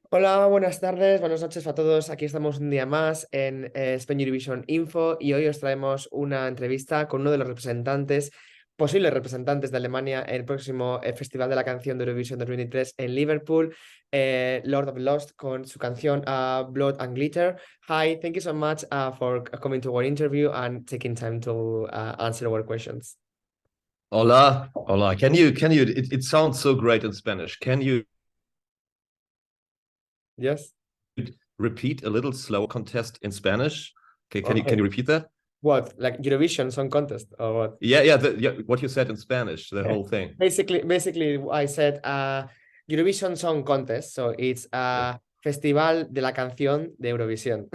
Hola, buenas tardes, buenas noches a todos. Aquí estamos un día más en Spain Eurovision Info y hoy os traemos una entrevista con uno de los representantes, posibles representantes de Alemania en el próximo Festival de la Canción de Eurovision 2023 en Liverpool, Lord of Lost, con su canción Blood and Glitter. Hi, thank you so much for coming to our interview and taking time to answer our questions. Hola, hola. It sounds so great in Spanish. Can you Yes. repeat a little slow contest in Spanish? Okay, can Okay. you repeat that? What, like Eurovision Song Contest or what? Yeah, what you said in Spanish, the whole thing. Basically, I said Eurovision Song Contest, so it's Yeah. a Festival de la Canción de Eurovisión.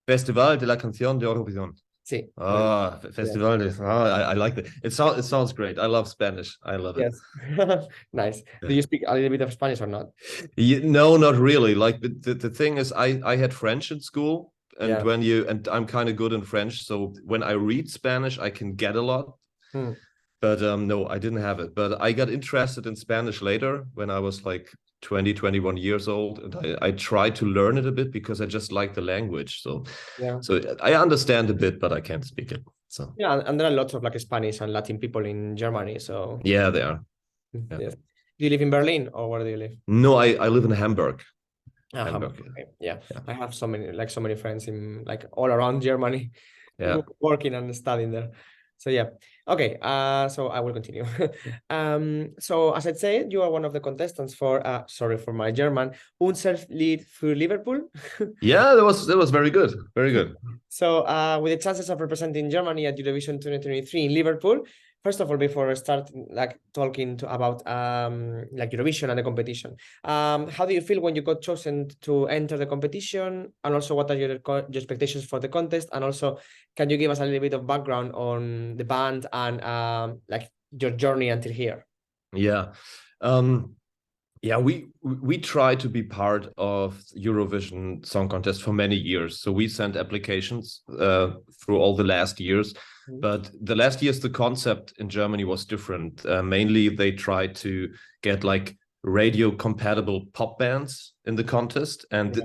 Festival de la Canción de Eurovision. Sí. Yes. Festival de... I like that. It sounds great. I love Spanish. I love it. Yes. Nice. Do you speak a little bit of Spanish or not? No, not really. Like the thing is, I had French in school, and Yeah. I'm kind of good in French, so when I read Spanish, I can get a lot. Hmm. But no, I didn't have it. But I got interested in Spanish later when I was like 20, 21 years old. And I tried to learn it a bit because I just like the language. Yeah. So I understand a bit, but I can't speak it. So Yeah, and there are lots of like Spanish and Latin people in Germany, so yeah, they are. Yeah. yes. Do you live in Berlin or where do you live? No, I live in Hamburg. Hamburg. Hamburg. Okay. Yeah. Yeah. I have so many friends in like all around Germany Yeah. working and studying there. So yeah. Okay. So I will continue. So as I said, you are one of the contestants for sorry for my German, Unser Lied für Liverpool. Yeah, that was very good. Very good. So with the chances of representing Germany at Eurovision 2023 in Liverpool, first of all, before I start like talking about like Eurovision and the competition, how do you feel when you got chosen to enter the competition, and also what are your expectations for the contest, and also can you give us a little bit of background on the band and like your journey until here? Yeah. Yeah, we try to be part of Eurovision Song Contest for many years. So we sent applications through all the last years. But the last years, the concept in Germany was different. Mainly, they tried to get like radio compatible pop bands in the contest, and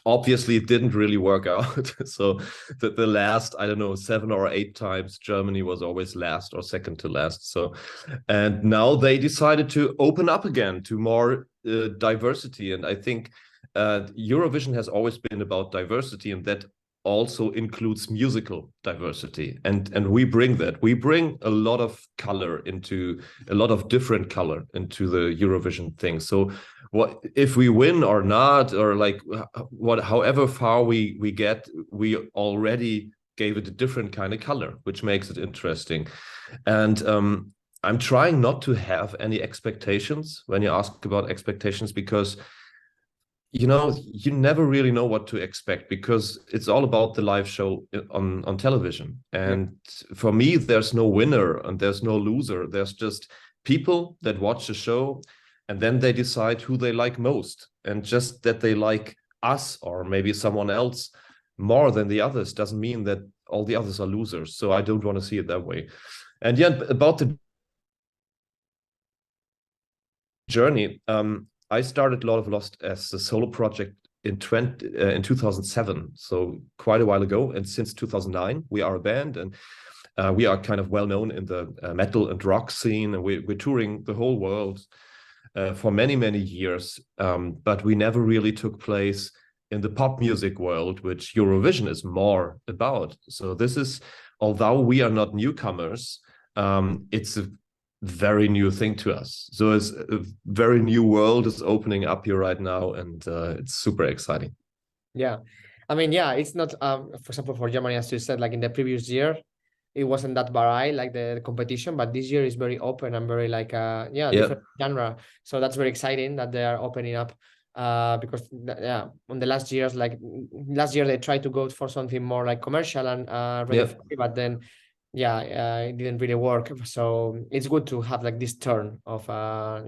obviously it didn't really work out. So the last, I don't know, 7 or 8 times Germany was always last or second to last. So, and now they decided to open up again to more diversity. And I think Eurovision has always been about diversity, and that also includes musical diversity. And we bring that. We bring a lot of color into a lot of different color into the Eurovision thing. So what if we win or not, or like however far we get, we already gave it a different kind of color, which makes it interesting. And I'm trying not to have any expectations when you ask about expectations, because you never really know what to expect, because it's all about the live show on television. And for me, there's no winner and there's no loser. There's just people that watch the show, and then they decide who they like most. And just that they like us or maybe someone else more than the others doesn't mean that all the others are losers. So I don't want to see it that way. And yet, about the journey, I started Lord of Lost as a solo project in 2007, so quite a while ago. And since 2009, we are a band, and we are kind of well known in the metal and rock scene, and we're touring the whole world for many, many years. But we never really took place in the pop music world, which Eurovision is more about. So this is, although we are not newcomers, it's a very new thing to us. So it's a very new world is opening up here right now, and it's super exciting. Yeah. I mean, yeah, it's not, for example, for Germany, as you said, like in the previous year, it wasn't that varied, like the competition, but this year is very open and very like, different genre. So that's very exciting that they are opening up, because, on the last years, like last year, they tried to go for something more like commercial and radio-free, but then, it didn't really work. So it's good to have like this turn of, I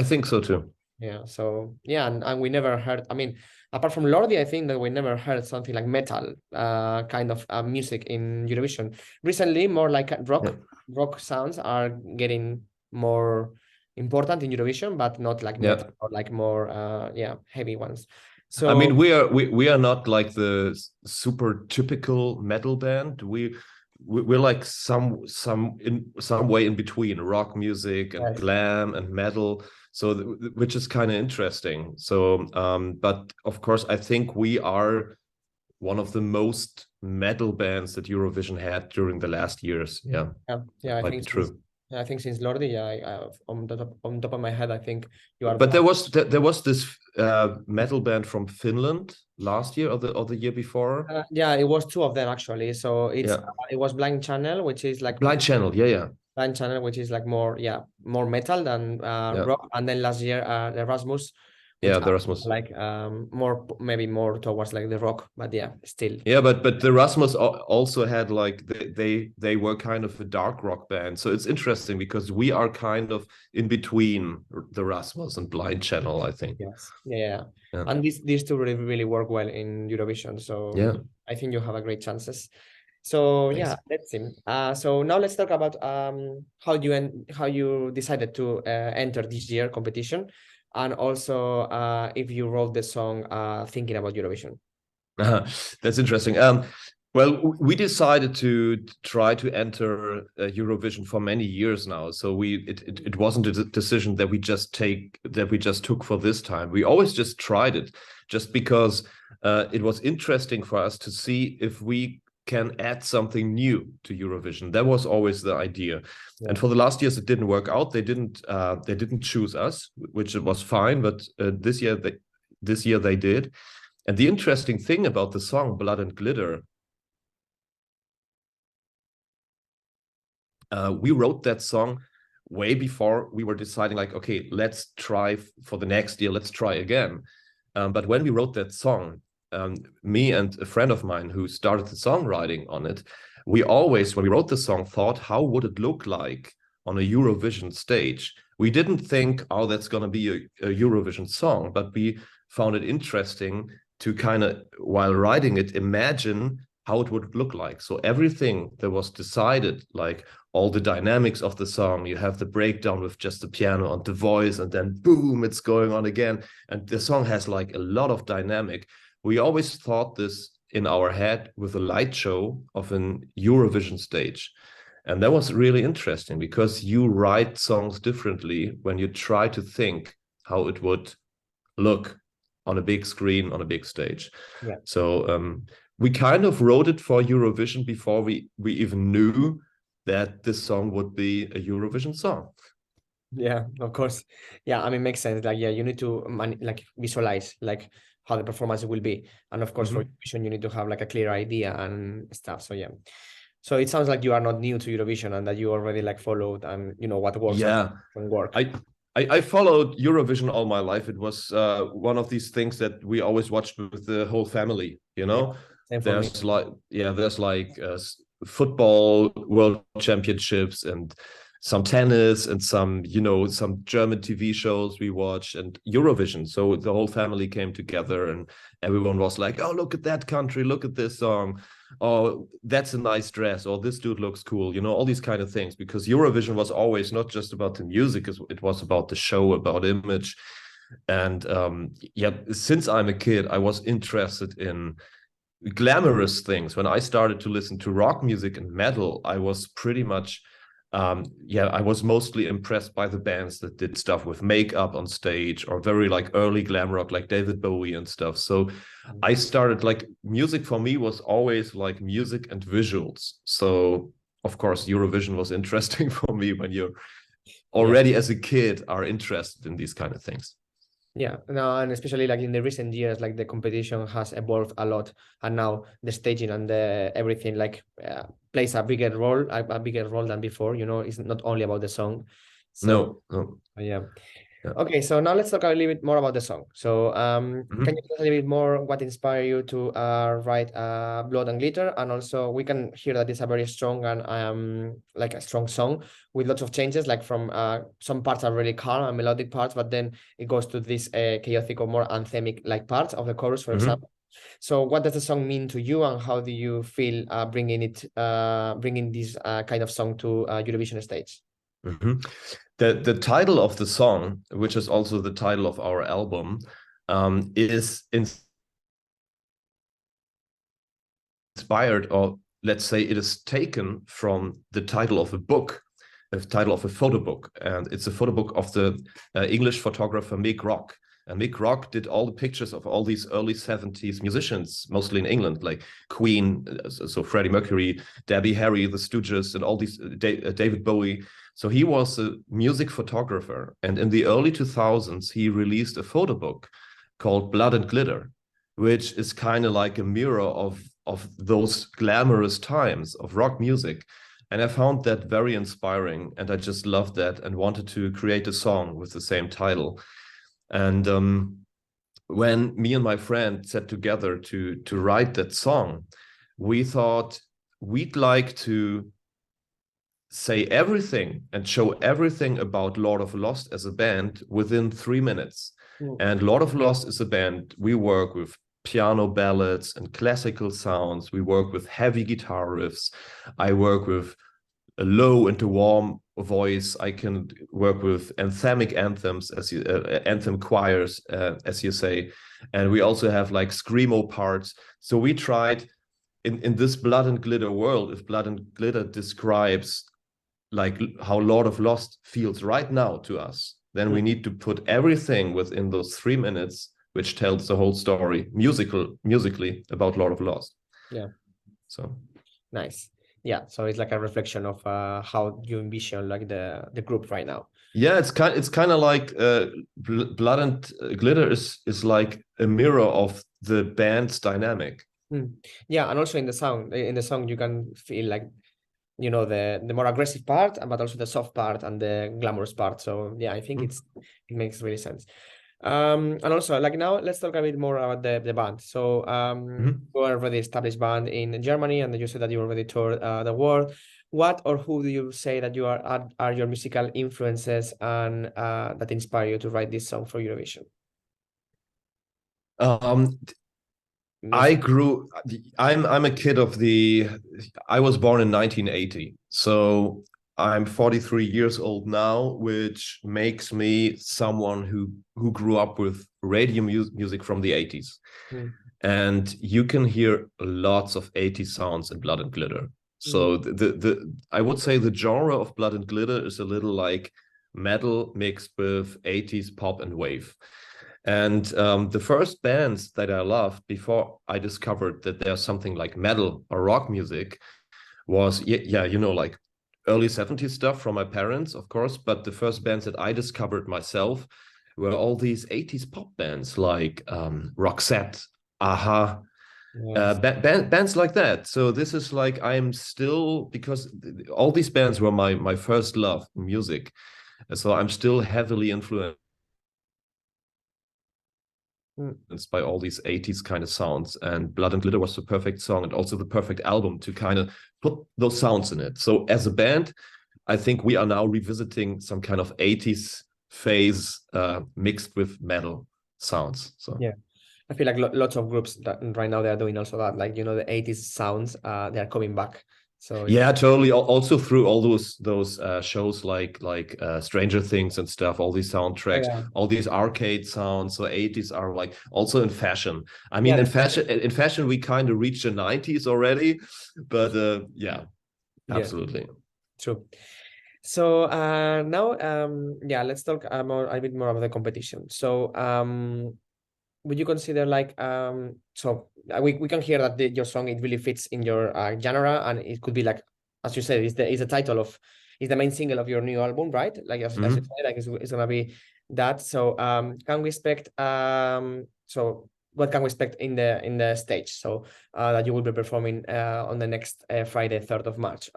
think so too. Yeah. So yeah, and we never heard. I mean, apart from Lordi, I think that we never heard something like metal, kind of music in Eurovision. Recently, more like rock sounds are getting more important in Eurovision, but not like metal or like more heavy ones. So I mean, we are not like the super typical metal band. We're like some in some way in between rock music and glam and metal, so which is kind of interesting. So but of course I think we are one of the most metal bands that Eurovision had during the last years. Yeah, I think true. I think since Lordi, on top of my head, I think you are. But there was this metal band from Finland last year or the year before. It was two of them actually. So it was Blind Channel, which is like Blind Channel, Blind Channel, which is like more metal than rock, and then last year Erasmus. The Rasmus, like maybe more towards like the rock, but still. But the Rasmus also had like they were kind of a dark rock band, so it's interesting because we are kind of in between the Rasmus and Blind Channel, I think. Yes, and these two really work well in Eurovision, so I think you have a great chances. So Thanks. let's see. So now let's talk about how you decided to enter this year competition. And also, if you wrote the song thinking about Eurovision. That's interesting. Well, we decided to try to enter Eurovision for many years now. So it wasn't a decision that we just took for this time. We always just tried it, just because it was interesting for us to see if we can add something new to Eurovision. That was always the idea. And for the last years it didn't work out. They didn't choose us, which was fine, but this year they did. And the interesting thing about the song Blood and Glitter, we wrote that song way before we were deciding like, okay, let's try for the next year, let's try again. But when we wrote that song, me and a friend of mine who started the songwriting on it, we always, when we wrote the song, thought, how would it look like on a Eurovision stage? We didn't think, oh, that's going to be a Eurovision song, but we found it interesting to kind of, while writing it, imagine how it would look like. So everything that was decided, like all the dynamics of the song, you have the breakdown with just the piano and the voice, and then boom, it's going on again. And the song has like a lot of dynamic. We always thought this in our head with a light show of an Eurovision stage. And that was really interesting because you write songs differently when you try to think how it would look on a big screen, on a big stage. So we kind of wrote it for Eurovision before we even knew that this song would be a Eurovision song. Yeah, of course. I mean, makes sense. Like, you need to visualize like how the performance will be, and of course for Eurovision you need to have like a clear idea and stuff. So so it sounds like you are not new to Eurovision and that you already like followed and you know what works and work. I followed Eurovision all my life. It was one of these things that we always watched with the whole family, you know. There's like football world championships and some tennis and some German TV shows we watch and Eurovision. So the whole family came together and everyone was like, oh, look at that country, look at this song. Oh, that's a nice dress. Or this dude looks cool. You know, all these kind of things, because Eurovision was always not just about the music, it was about the show, about image. And since I'm a kid, I was interested in glamorous things. When I started to listen to rock music and metal, I was pretty much I was mostly impressed by the bands that did stuff with makeup on stage or very like early glam rock like David Bowie and stuff. So I started, like, music for me was always like music and visuals. So of course Eurovision was interesting for me when you're already as a kid are interested in these kind of things. No, and especially like in the recent years, like the competition has evolved a lot, and now the staging and everything like plays a bigger role than before. You know, it's not only about the song. So, no. Okay, so now let's talk a little bit more about the song. So can you tell us a little bit more what inspired you to write Blood and Glitter? And also we can hear that it's a very strong and like a strong song with lots of changes, like from some parts are really calm and melodic parts, but then it goes to this chaotic or more anthemic like parts of the chorus, for example. So what does the song mean to you, and how do you feel bringing this kind of song to Eurovision stage? The title of the song, which is also the title of our album, is inspired, or let's say it is taken from the title of a book, the title of a photo book. And it's a photo book of the English photographer Mick Rock. And Mick Rock did all the pictures of all these early 70s musicians, mostly in England, like Queen, so Freddie Mercury, Debbie Harry, the Stooges, and all these, David Bowie. So he was a music photographer. And in the early 2000s, he released a photo book called Blood and Glitter, which is kind of like a mirror of those glamorous times of rock music. And I found that very inspiring. And I just loved that and wanted to create a song with the same title. And when me and my friend sat together to write that song, we thought we'd like to say everything and show everything about Lord of Lost as a band within 3 minutes. And Lord of Lost is a band, we work with piano ballads and classical sounds. We work with heavy guitar riffs. I work with a low and a warm voice. I can work with anthemic anthems, anthem choirs, as you say. And we also have like screamo parts. So we tried in this Blood and Glitter world, if Blood and Glitter describes like how Lord of Lost feels right now to us, then we need to put everything within those 3 minutes, which tells the whole story musically about Lord of Lost. Yeah. So nice. Yeah. So it's like a reflection of how you envision like the group right now. Yeah, it's kind of like Blood and Glitter is like a mirror of the band's dynamic. Yeah, and also in the song you can feel like, you know, the more aggressive part, but also the soft part and the glamorous part. So yeah, I think it makes really sense. And also like now let's talk a bit more about the band. So you are already established band in Germany, and you said that you already toured the world. What or who do you say that you are your musical influences and that inspire you to write this song for Eurovision? I'm a kid of I was born in 1980, so I'm 43 years old now, which makes me someone who grew up with radio music from the 80s. And you can hear lots of 80s sounds in Blood and Glitter. So I would say the genre of Blood and Glitter is a little like metal mixed with 80s pop and wave. And the first bands that I loved before I discovered that there's something like metal or rock music was, you know, like early 70s stuff from my parents, of course. But the first bands that I discovered myself were all these 80s pop bands like Roxette, Aha, bands like that. So this is like, I'm still, because all these bands were my first love in music. So I'm still heavily influenced by all these 80s kind of sounds, and Blood and Glitter was the perfect song and also the perfect album to kind of put those sounds in it. So as a band, I think we are now revisiting some kind of 80s phase mixed with metal sounds. So yeah, I feel like lots of groups that right now they are doing also that, like, you know, the 80s sounds they are coming back. So yeah, totally. Also through all those shows like Stranger Things and stuff, all these soundtracks, all these arcade sounds. So 80s are like also in fashion. I mean, in fashion, we kind of reached the 90s already, but yeah, absolutely. True. So now, let's talk a bit more about the competition. So would you consider like so we can hear that your song, it really fits in your genre, and it could be like, as you said, is the title of, is the main single of your new album, right? Like as you said, like it's gonna be that. So can we expect so what can we expect in the stage? So that you will be performing on the next Friday, 3rd of March.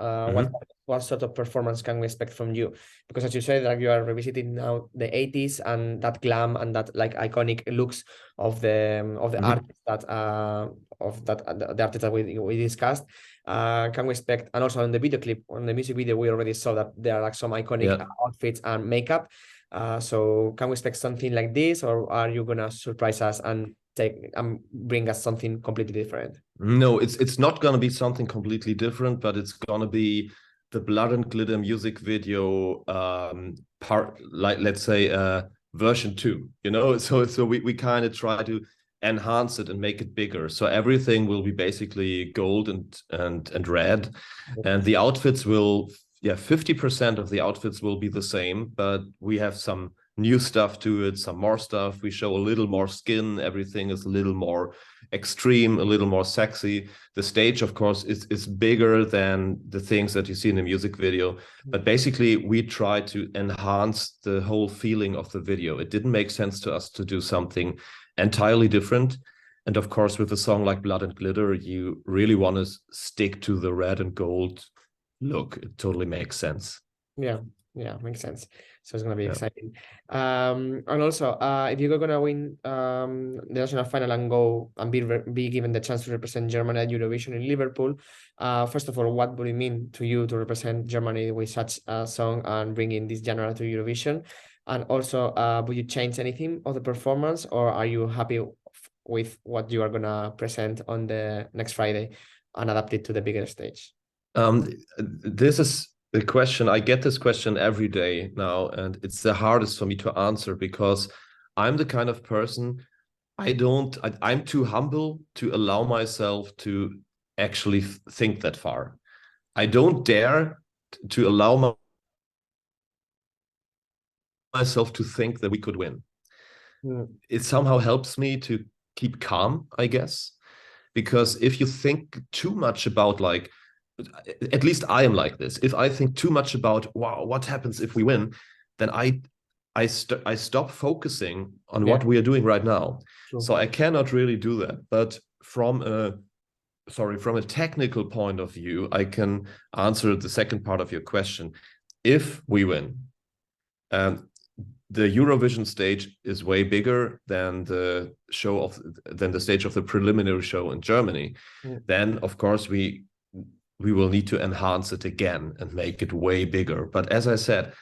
What sort of performance can we expect from you? Because as you said, like you are revisiting now the 80s and that glam and that like iconic looks of the artists that the artists that we discussed. Can we expect, and also on the video clip, on the music video, we already saw that there are like some iconic outfits and makeup. So can we expect something like this, or are you gonna surprise us and bring us something completely different? No, it's not gonna be something completely different, but it's gonna be the Blood and Glitter music video part, like, let's say version 2, you know. So we kind of try to enhance it and make it bigger, so everything will be basically gold and red. And the outfits will, 50% of the outfits will be the same, but we have some new stuff to it, some more stuff. We show a little more skin, everything is a little more extreme, a little more sexy. The stage, of course, is bigger than the things that you see in the music video, but basically we try to enhance the whole feeling of the video. It didn't make sense to us to do something entirely different. And of course, with a song like Blood and Glitter, you really want to stick to the red and gold look. It totally makes sense. Yeah, makes sense. So it's gonna be exciting. And also, if you're gonna win the national final and go and be given the chance to represent Germany at Eurovision in Liverpool, first of all, what would it mean to you to represent Germany with such a song and bringing this genre to Eurovision? And also, would you change anything of the performance, or are you happy with what you are gonna present on the next Friday and adapt it to the bigger stage? This is the question. I get this question every day now, and it's the hardest for me to answer, because I'm the kind of person, I'm too humble to allow myself to actually think that far. I don't dare to allow myself to think that we could win. It somehow helps me to keep calm, I guess, because if you think too much about, like, at least I am like this, if I think too much about, wow, what happens if we win, then I stop focusing on what we are doing right now. Sure. So I cannot really do that. But from a technical point of view, I can answer the second part of your question. If we win, the Eurovision stage is way bigger than the stage of the preliminary show in Germany. Then, of course, we will need to enhance it again and make it way bigger. But as I said,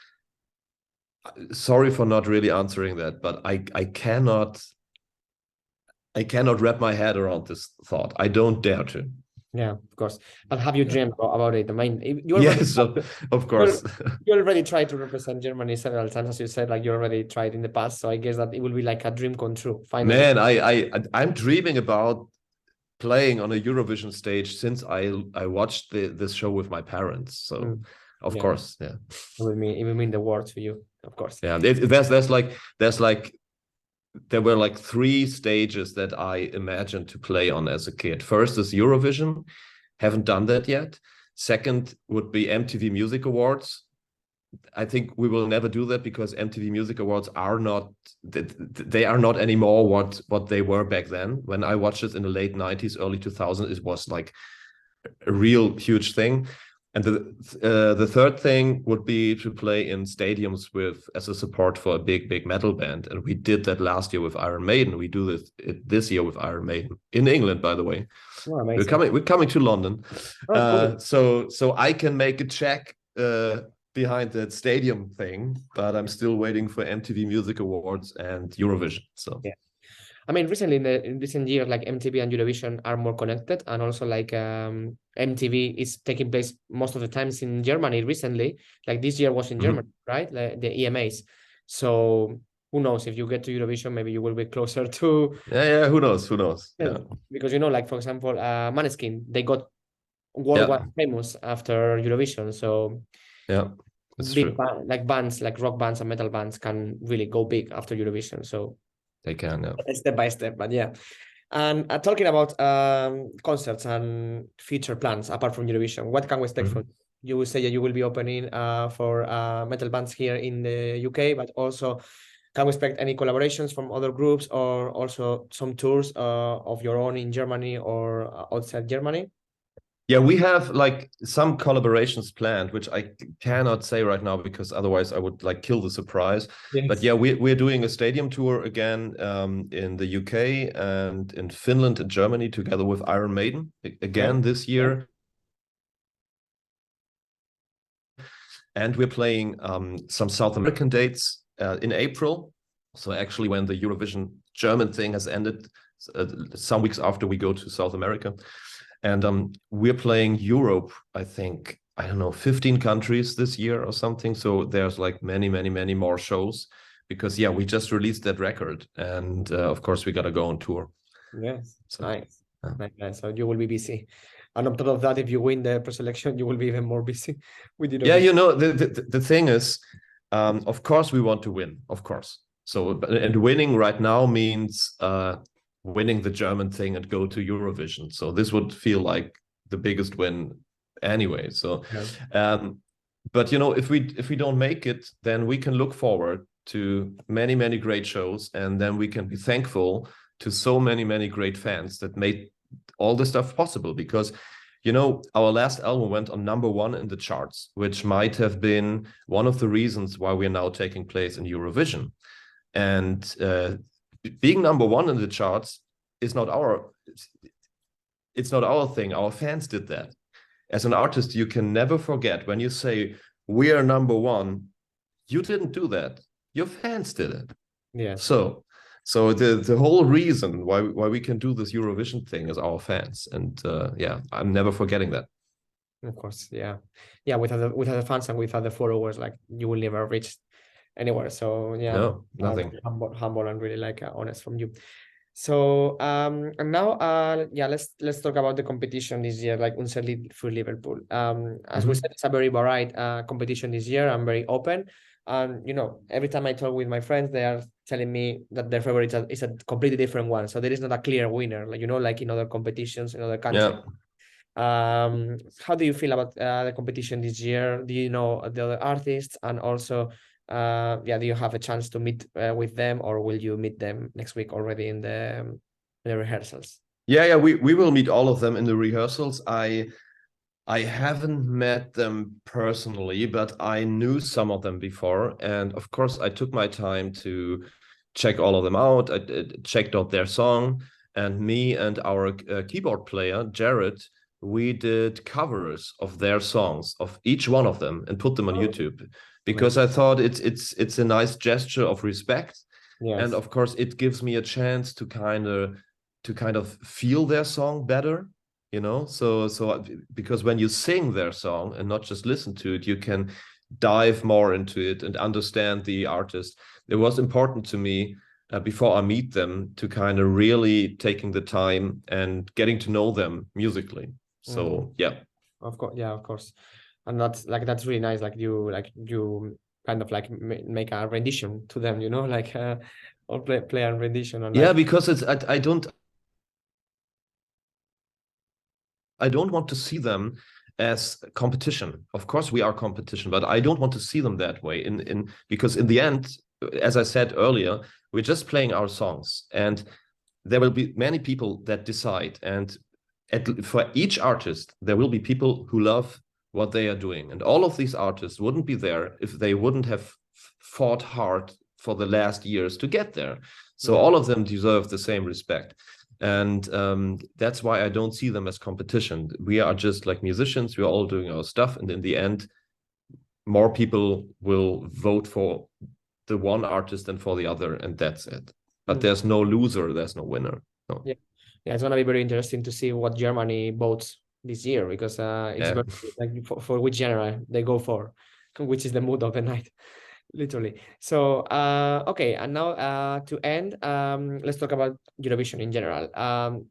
sorry for not really answering that, but I cannot wrap my head around this thought. I don't dare to. Yeah, of course. But have you dreamed about it? I mean, yes, of course. You already tried to represent Germany several times, as you said, like you already tried in the past. So I guess that it will be like a dream come true. Finally. Man, I'm dreaming about playing on a Eurovision stage since I watched this show with my parents. So of course, it will mean the world to you, of course. Yeah, there were like 3 stages that I imagined to play on as a kid. First is Eurovision, haven't done that yet. Second would be MTV Music Awards. I think we will never do that because MTV Music Awards are not anymore what they were back then. When I watched it in the late 90s, early 2000s, it was like a real huge thing. And the third thing would be to play in stadiums as a support for a big metal band. And we did that last year with Iron Maiden. We do this year with Iron Maiden in England, by the way. Oh, we're coming to London. Cool. So I can make a check behind that stadium thing, but I'm still waiting for MTV Music Awards and Eurovision. So yeah. I mean, recently in recent years, like MTV and Eurovision are more connected, and also like MTV is taking place most of the times in Germany recently. Like this year was in Germany, right? Like the EMAs. So who knows, if you get to Eurovision, maybe you will be closer to. Yeah. Who knows? Yeah. Because like for example, Måneskin, they got worldwide famous after Eurovision. So yeah, that's true. Like bands, like rock bands and metal bands, can really go big after Eurovision. So they can, step by step, but yeah. And talking about concerts and future plans apart from Eurovision, what can we expect from you? Will say that you will be opening for metal bands here in the UK, but also can we expect any collaborations from other groups, or also some tours of your own in Germany or outside Germany? Yeah, we have like some collaborations planned, which I cannot say right now because otherwise I would like kill the surprise. Yes. But yeah, we're doing a stadium tour again in the UK and in Finland and Germany together with Iron Maiden again this year. And we're playing some South American dates in April. So actually when the Eurovision German thing has ended, some weeks after we go to South America. And we're playing Europe, I think, I don't know, 15 countries this year or something. So there's like many more shows, because yeah, we just released that record, and of course we gotta go on tour. Yes, So, nice. yeah. Nice. So you will be busy. And on top of that, if you win the pre-selection, you will be even more busy with Yeah, Eurovision. you know, the thing is, of course we want to win, of course. So, and winning right now means winning the German thing and go to Eurovision. So this would feel like the biggest win anyway. So, Yeah. but you know, if we don't make it, then we can look forward to many great shows, and then we can be thankful to so many great fans that made all this stuff possible. Because you know, our last album went on #1 in the charts, which might have been one of the reasons why we're now taking place in Eurovision. And being #1 in the charts is not it's not our thing. Our fans did that. As an artist, you can never forget when you say we are #1, you didn't do that. Your fans did it. Yes. So the whole reason why we can do this Eurovision thing is our fans, and yeah, I'm never forgetting that. Of course, yeah. Without the fans and without the followers, like you will never reach anywhere. So yeah, No, nothing. humble and really like honest from you. So and now yeah, let's talk about the competition this year, like Unser Lied für Liverpool. As we said, it's a very varied competition this year and very open. And you know, every time I talk with my friends, they are telling me that their favorite is a completely different one. So there is not a clear winner, like you know, like in other competitions in other countries. Yeah. How do you feel about the competition this year? Do you know the other artists? And also, yeah, do you have a chance to meet with them, or will you meet them next week already in the rehearsals? Yeah, we will meet all of them in the rehearsals. I haven't met them personally, but I knew some of them before. And of course, I took my time to check all of them out. I checked out their song, and me and our keyboard player, Jared, we did covers of their songs, of each one of them, and put them on YouTube, because I thought it's a nice gesture of respect. Yes. And of course, it gives me a chance to kind of feel their song better, you know. So because when you sing their song and not just listen to it, you can dive more into it and understand the artist. It was important to me before I meet them to kind of really taking the time and getting to know them musically. So yeah, of course, yeah, of course. And that's really nice, like you kind of like make a rendition to them, you know, like or play a rendition. And yeah, like, because it's I don't want to see them as competition. Of course we are competition, but I don't want to see them that way, because in the end, as I said earlier, we're just playing our songs, and there will be many people that decide, and for each artist there will be people who love what they are doing, and all of these artists wouldn't be there if they wouldn't have fought hard for the last years to get there. So all of them deserve the same respect. And that's why I don't see them as competition. We are just like musicians. We are all doing our stuff, and in the end, more people will vote for the one artist than for the other, and that's it. But there's no loser, there's no winner. No. Yeah, it's gonna be very interesting to see what Germany votes this year, because it's very, like for which genre they go for, which is the mood of the night. Literally. So okay, and now to end, let's talk about Eurovision in general.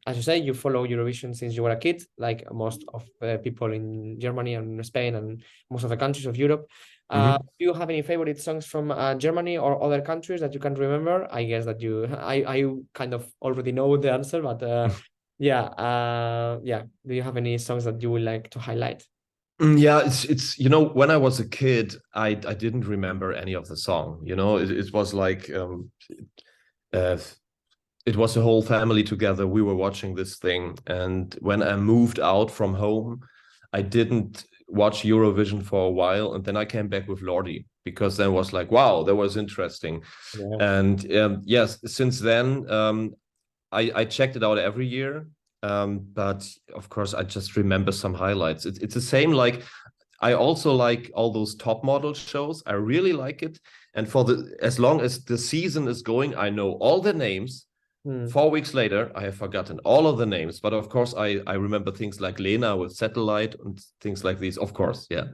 As you say, you follow Eurovision since you were a kid, like most of the people in Germany and Spain and most of the countries of Europe. Do you have any favorite songs from Germany or other countries that you can remember? I guess that I kind of already know the answer, but yeah, do you have any songs that you would like to highlight? Yeah, it's you know, when I was a kid, I didn't remember any of the song. You know, it was like it was a whole family together. We were watching this thing, and when I moved out from home, I didn't watch Eurovision for a while, and then I came back with Lordi, because then was like, wow, that was interesting. Yeah. And yes, since then I checked it out every year. But of course, I just remember some highlights. It's the same, like I also like all those top model shows. I really like it. And as long as the season is going, I know all the names. 4 weeks later, I have forgotten all of the names, but of course I remember things like Lena with Satellite and things like these, of course, yeah.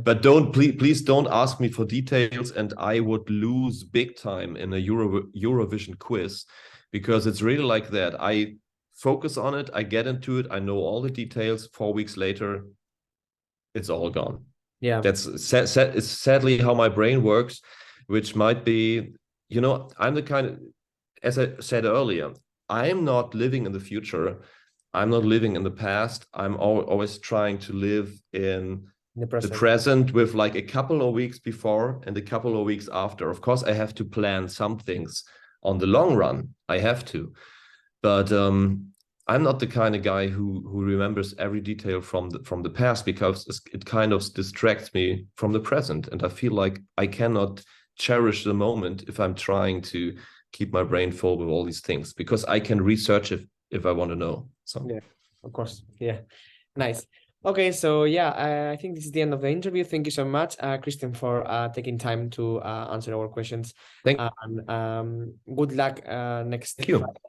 But please don't ask me for details, and I would lose big time in a Eurovision quiz, because it's really like that. I focus on it, I get into it, I know all the details. 4 weeks later, it's all gone. Yeah, that's it's sadly how my brain works, which might be, you know, I'm the kind of, as I said earlier, I'm not living in the future. I'm not living in the past. I'm always trying to live in the present with like a couple of weeks before and a couple of weeks after. Of course, I have to plan some things on the long run. I have to. But I'm not the kind of guy who remembers every detail from the past, because it kind of distracts me from the present. And I feel like I cannot cherish the moment if I'm trying to keep my brain full with all these things, because I can research if I want to know. So yeah, of course. Yeah, nice. Okay, so yeah, I think this is the end of the interview. Thank you so much, Christian, for taking time to answer our questions. Thank and good luck next. Thank you. Friday.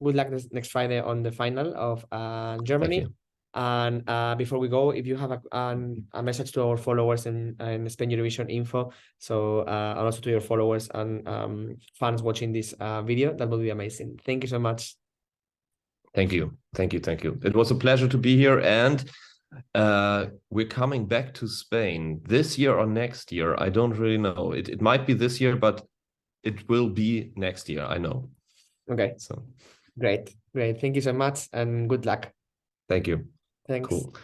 Good luck next Friday on the final of Germany. And before we go, if you have a message to our followers in Spain Eurovision Info, so and also to your followers and fans watching this video, that would be amazing. Thank you so much. Thank you. It was a pleasure to be here, and we're coming back to Spain this year or next year. I don't really know. It might be this year, but it will be next year, I know. Okay. So great. Thank you so much, and good luck. Thank you. Thanks. Cool.